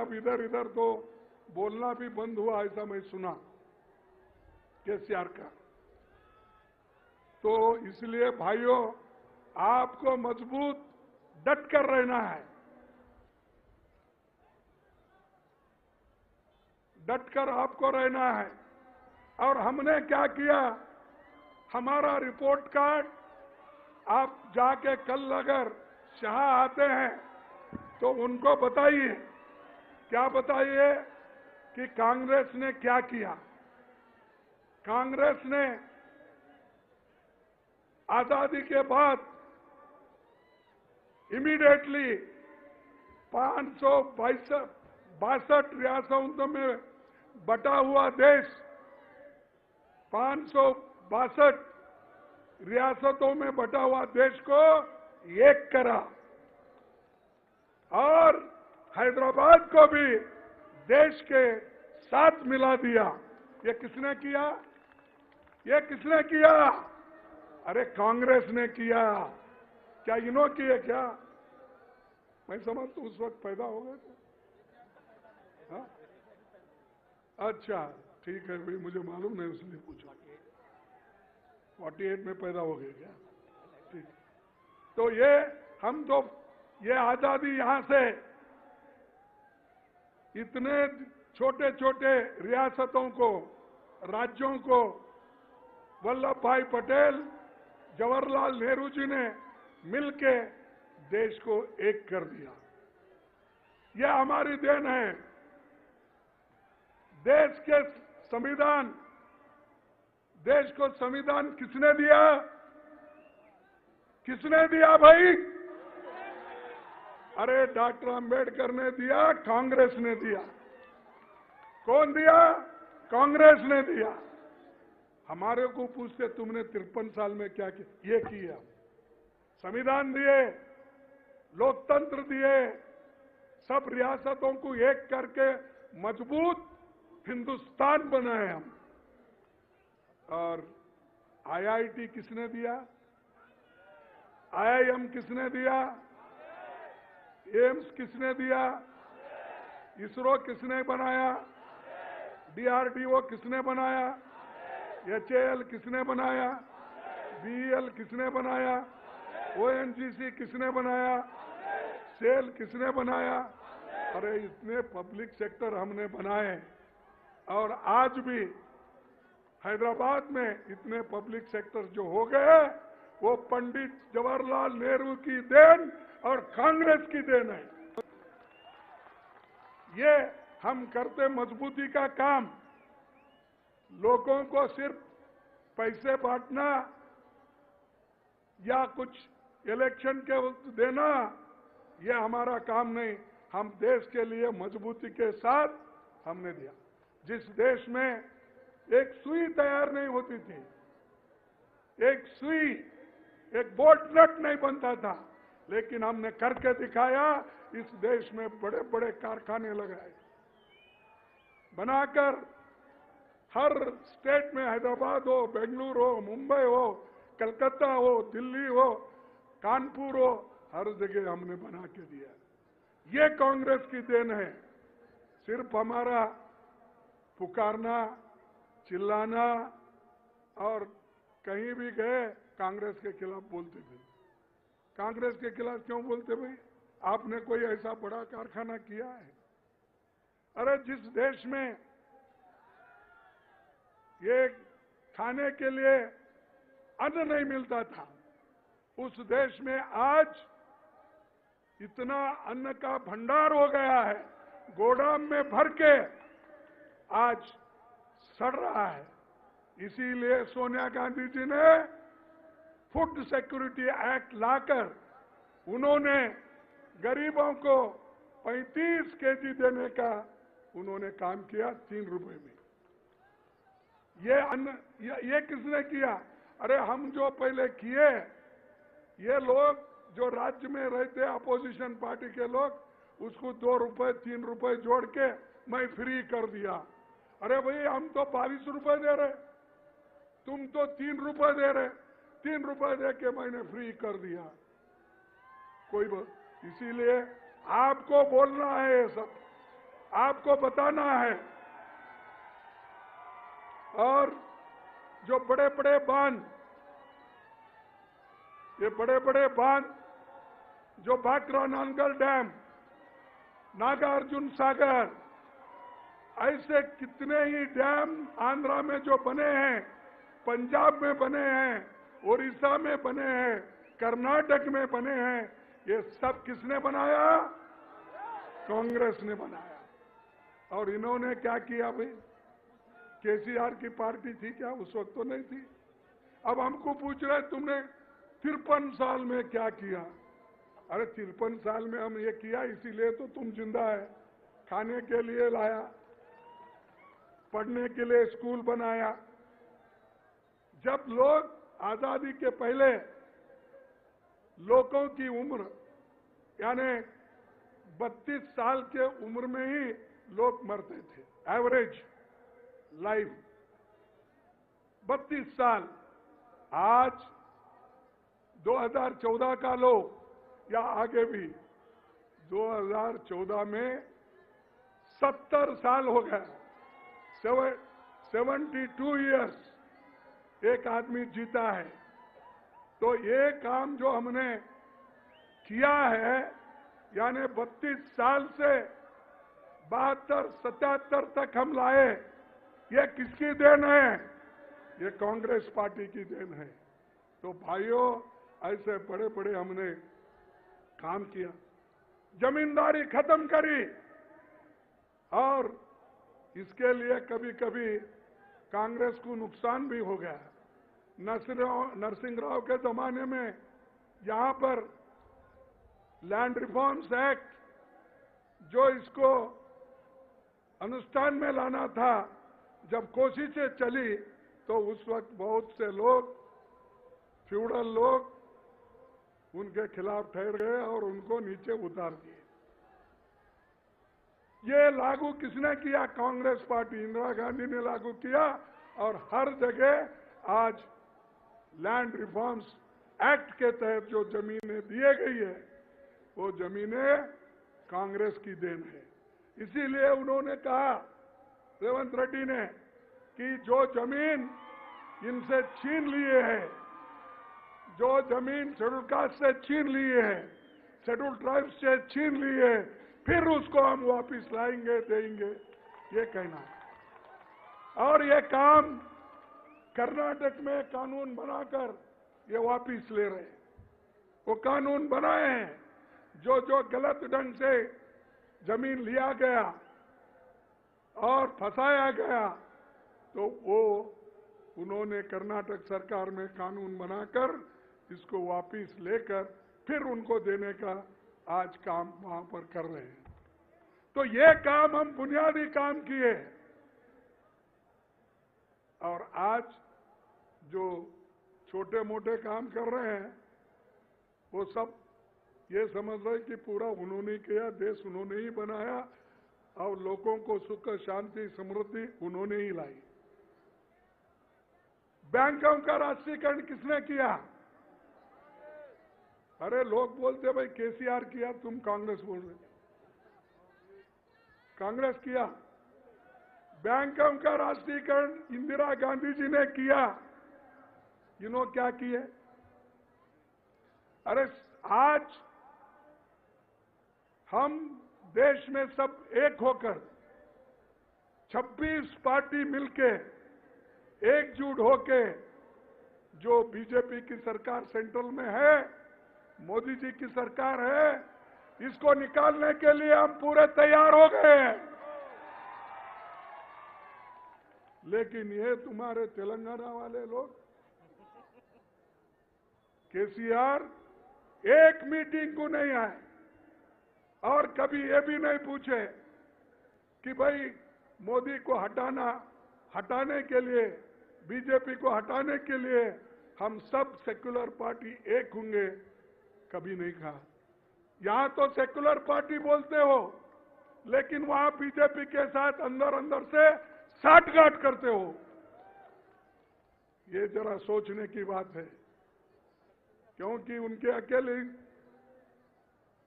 अब इधर इधर तो बोलना भी बंद हुआ, ऐसा मैं सुना केसीआर का। तो इसलिए भाइयों, आपको मजबूत डट कर रहना है, डट कर आपको रहना है। और हमने क्या किया, हमारा रिपोर्ट कार्ड आप जाके कल अगर शाह आते हैं तो उनको बताइए, क्या बताइए कि कांग्रेस ने क्या किया। कांग्रेस ने आजादी के बाद इमीडिएटली 562 रियासतों में बटा हुआ देश, 562 रियासतों में बटा हुआ देश को एक करा और हैदराबाद को भी देश के साथ मिला दिया। ये किसने किया? ये किसने किया? अरे कांग्रेस ने किया। क्या इन्हों किए क्या? मैं समझता हूं उस वक्त पैदा हो गए थे। हाँ? अच्छा ठीक है भाई, मुझे मालूम नहीं उसने पूछा। 48 में पैदा हो गए क्या? ठीक। तो ये हम तो ये आजादी यहां से इतने छोटे छोटे रियासतों को, राज्यों को वल्लभ भाई पटेल, जवाहरलाल नेहरू जी ने मिलके देश को एक कर दिया। यह हमारी देन है। देश के संविधान, देश को संविधान किसने दिया? किसने दिया भाई? अरे डॉक्टर अंबेडकर ने दिया, कांग्रेस ने दिया। कौन दिया? कांग्रेस ने दिया। हमारे को पूछते तुमने 53 साल में क्या किया? ये किया, संविधान दिए, लोकतंत्र दिए, सब रियासतों को एक करके मजबूत हिंदुस्तान बनाए हम। और आईआईटी किसने दिया? आईआईएम किसने दिया? एम्स किसने दिया? इसरो किसने बनाया? डीआरडीओ किसने बनाया? एचएएल किसने बनाया? बीईएल किसने बनाया? ओएनजीसी किसने बनाया? सेल किसने बनाया? अरे इतने पब्लिक सेक्टर हमने बनाए और आज भी हैदराबाद में इतने पब्लिक सेक्टर जो हो गए वो पंडित जवाहरलाल नेहरू की देन और कांग्रेस की देन है। ये हम करते मजबूती का काम। लोगों को सिर्फ पैसे बांटना या कुछ इलेक्शन के देना, ये हमारा काम नहीं। हम देश के लिए मजबूती के साथ हमने दिया। जिस देश में एक सुई तैयार नहीं होती थी, एक सुई, एक बोल्ट नट नहीं बनता था, लेकिन हमने करके दिखाया। इस देश में बड़े बड़े कारखाने लगाए, बनाकर हर स्टेट में, हैदराबाद हो, बेंगलुरु हो, मुंबई हो, कलकत्ता हो, दिल्ली हो, कानपुर हो, हर जगह हमने बना के दिया। ये कांग्रेस की देन है। सिर्फ हमारा पुकारना, चिल्लाना और कहीं भी गए कांग्रेस के खिलाफ बोलते थे। कांग्रेस के खिलाफ क्यों बोलते भाई? आपने कोई ऐसा बड़ा कारखाना किया है? अरे जिस देश में ये खाने के लिए अन्न नहीं मिलता था, उस देश में आज इतना अन्न का भंडार हो गया है, गोदाम में भर के आज सड़ रहा है। इसीलिए सोनिया गांधी जी ने फूड सिक्योरिटी एक्ट लाकर उन्होंने गरीबों को 35 केजी देने का उन्होंने काम किया 3 रुपए में। ये अन्न ये किसने किया? अरे हम जो पहले किए, ये लोग जो राज्य में रहते अपोजिशन पार्टी के लोग, उसको 2 रुपए 3 रुपए जोड़ के मैं फ्री कर दिया। अरे भाई हम तो 22 रुपए दे रहे, तुम तो 3 रुपए दे रहे, 3 रुपए दे के मैंने फ्री कर दिया। कोई इसीलिए आपको बोलना है ये सब। आपको बताना है। और जो बड़े बड़े बांध, ये बड़े बड़े बांध जो भाखरा नानगल डैम, नागार्जुन सागर, ऐसे कितने ही डैम आंध्रा में जो बने हैं, पंजाब में बने हैं, उड़ीसा में बने हैं, कर्नाटक में बने हैं, ये सब किसने बनाया? कांग्रेस ने बनाया। और इन्होंने क्या किया भाई? केसीआर की पार्टी थी क्या? उस वक्त तो नहीं थी। अब हमको पूछ रहे तुमने 53 साल में क्या किया? अरे 53 साल में हम ये किया इसीलिए तो तुम जिंदा है। खाने के लिए लाया, पढ़ने के लिए स्कूल बनाया। जब लोग आजादी के पहले लोगों की उम्र यानी 32 साल के उम्र में ही लोग मरते थे, एवरेज लाइफ 32 साल। आज 2014 का लो या आगे भी, 2014 में 70 साल हो गए, 72 इयर्स एक आदमी जीता है। तो ये काम जो हमने किया है, यानी 32 साल से 72, 77 तक हम लाए, ये किसकी देन है? ये कांग्रेस पार्टी की देन है। तो भाइयों, ऐसे बड़े बड़े हमने काम किया, जमींदारी खत्म करी। और इसके लिए कभी कभी कांग्रेस को नुकसान भी हो गया। नरसिंह राव के जमाने में यहां पर लैंड रिफॉर्म्स एक्ट जो इसको अनुष्ठान में लाना था, जब कोशिशें चली तो उस वक्त बहुत से लोग, फ्यूडल लोग, उनके खिलाफ ठहर गए और उनको नीचे उतार दिए। ये लागू किसने किया? कांग्रेस पार्टी, इंदिरा गांधी ने लागू किया। और हर जगह आज लैंड रिफॉर्म्स एक्ट के तहत जो जमीनें दिए गई है, वो जमीनें कांग्रेस की देन है। इसीलिए उन्होंने कहा, रेवंत रेड्डी ने, कि जो जमीन इनसे छीन लिए है, जो जमीन शेड्यूल कास्ट से छीन लिए है, शेड्यूल ट्राइब्स से छीन लिए है, फिर उसको हम वापस लाएंगे, देंगे, ये कहना। और ये काम कर्नाटक में कानून बनाकर ये वापस ले रहे हैं। वो कानून बनाए हैं, जो जो गलत ढंग से जमीन लिया गया और फंसाया गया, तो वो उन्होंने कर्नाटक सरकार में कानून बनाकर इसको वापस लेकर फिर उनको देने का आज काम वहां पर कर रहे हैं। तो ये काम हम बुनियादी काम किए। और आज जो छोटे मोटे काम कर रहे हैं, वो सब ये समझ रहे कि पूरा उन्होंने किया, देश उन्होंने ही बनाया और लोगों को सुख, शांति, समृद्धि उन्होंने ही लाई। बैंकों का राष्ट्रीयकरण किसने किया? अरे लोग बोलते भाई केसीआर किया, तुम कांग्रेस बोल रहे। कांग्रेस किया। बैंकों का राष्ट्रीयकरण इंदिरा गांधी जी ने किया। इन्होंने क्या किए? अरे आज हम देश में सब एक होकर 26 पार्टी मिलके एकजुट होके जो बीजेपी की सरकार सेंट्रल में है, मोदी जी की सरकार है, इसको निकालने के लिए हम पूरे तैयार हो गए हैं। लेकिन ये तुम्हारे तेलंगाना वाले लोग, केसीआर एक मीटिंग को नहीं आए और कभी ये भी नहीं पूछे कि भाई मोदी को हटाने के लिए, बीजेपी को हटाने के लिए हम सब सेक्युलर पार्टी एक होंगे, कभी नहीं कहा। यहां तो सेक्युलर पार्टी बोलते हो, लेकिन वहां बीजेपी के साथ अंदर अंदर से साठगांठ करते हो। ये जरा सोचने की बात है, क्योंकि उनके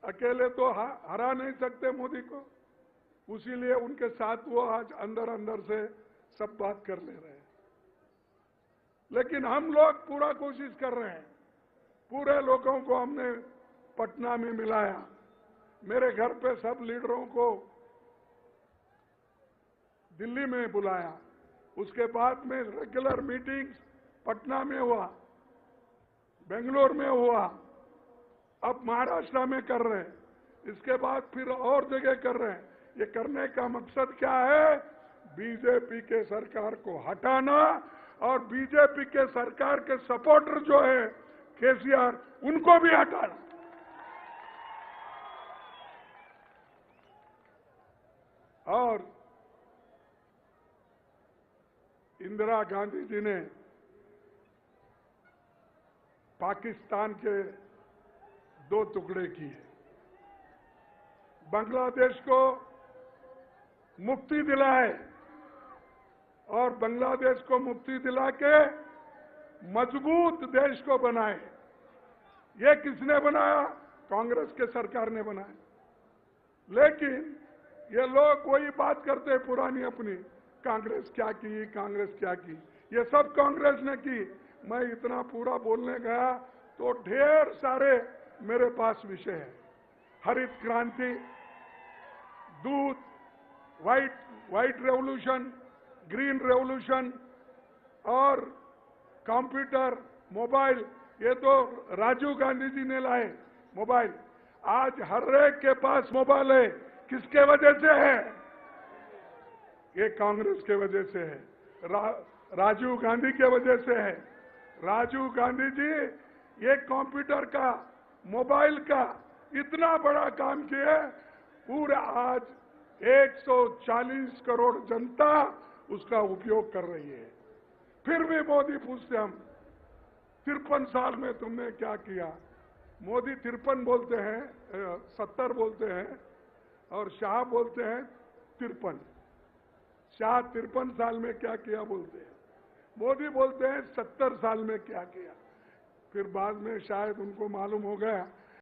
अकेले तो हरा नहीं सकते मोदी को। उसीलिए उनके साथ वो आज अंदर अंदर से सब बात कर ले रहे हैं। लेकिन हम लोग पूरा कोशिश कर रहे हैं। पूरे लोगों को हमने पटना में मिलाया, मेरे घर पे सब लीडरों को दिल्ली में बुलाया, उसके बाद में रेगुलर मीटिंग्स पटना में हुआ, बेंगलोर में हुआ, अब महाराष्ट्र में कर रहे हैं, इसके बाद फिर और जगह कर रहे हैं। ये करने का मकसद क्या है? बीजेपी के सरकार को हटाना और बीजेपी के सरकार के सपोर्टर जो है केसीआर, उनको भी हटाना। और इंदिरा गांधी जी ने पाकिस्तान के 2 टुकड़े किए, बांग्लादेश को मुक्ति दिलाए और बांग्लादेश को मुक्ति दिला के मजबूत देश को बनाए। ये किसने बनाया? कांग्रेस के सरकार ने बनाया। लेकिन ये लोग वही बात करते हैं पुरानी अपनी, कांग्रेस क्या की, कांग्रेस क्या की। ये सब कांग्रेस ने की। मैं इतना पूरा बोलने गया तो ढेर सारे मेरे पास विषय है। हरित क्रांति, दूध, व्हाइट रेवोल्यूशन, ग्रीन रेवोल्यूशन और कंप्यूटर, मोबाइल, ये तो राजीव गांधी जी ने लाए मोबाइल। आज हर एक के पास मोबाइल है, किसके वजह से है? ये कांग्रेस के वजह से है, राजीव गांधी के वजह से है। राजीव गांधी जी ये कंप्यूटर का, मोबाइल का इतना बड़ा काम किए, पूरे आज 140 करोड़ जनता उसका उपयोग कर रही है। फिर भी मोदी पूछते हम 53 साल में तुमने क्या किया? मोदी 53 बोलते हैं, 70 बोलते हैं और शाह बोलते हैं 53। शाह 53 साल में क्या किया बोलते हैं, मोदी बोलते हैं 70 साल में क्या किया। फिर बाद में शायद उनको मालूम हो गया